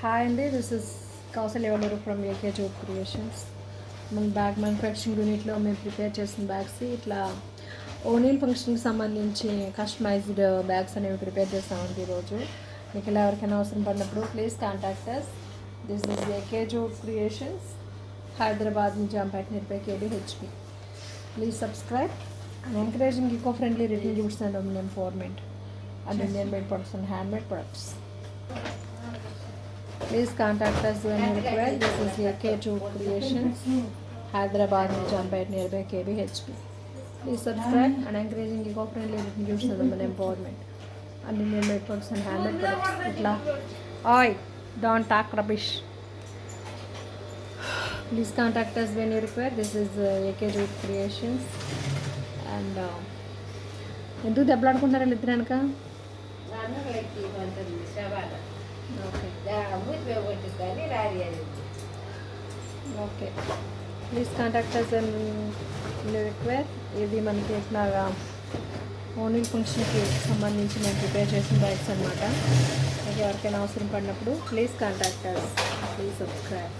Hi అండి, this is Kausalya Valluru from AK job creations. మన bag manufacturing యూనిట్లో మేము ప్రిపేర్ చేసిన బ్యాగ్స్ ఇట్లా ఓనీల్ ఫంక్షన్కి సంబంధించి కస్టమైజ్డ్ బ్యాగ్స్ అనేవి ప్రిపేర్ చేస్తామండి ఈరోజు. మీకు ఇలా ఎవరికైనా అవసరం పడినప్పుడు please contact us. This is AK job creations, Hyderabad Nizampet near by KDHP. Please subscribe and encouraging eco friendly written gifts and empowerment and Indian made products and handmade products. Please contact us when you require. This is AK2 Creations, Hyderabad, Nijampet nearby KBHP. Please subscribe and encouraging eco-friendly written gifts and empowerment and Indian made products and handmade products. Itla, oi, don't talk rubbish. Please contact us when you require. This is AK2 Creations and ఎందుకు దెబ్బలాడుకుంటారా ఇద్దరు వెనక? Okay, please contact us and require. ఇది మనకి ఇట్లాగా only ఫంక్షన్కి సంబంధించి మేము ప్రిపేర్ చేసిన బ్యాగ్స్ అనమాట. మీకు ఎవరికైనా అవసరం పడినప్పుడు please contact us. Please subscribe.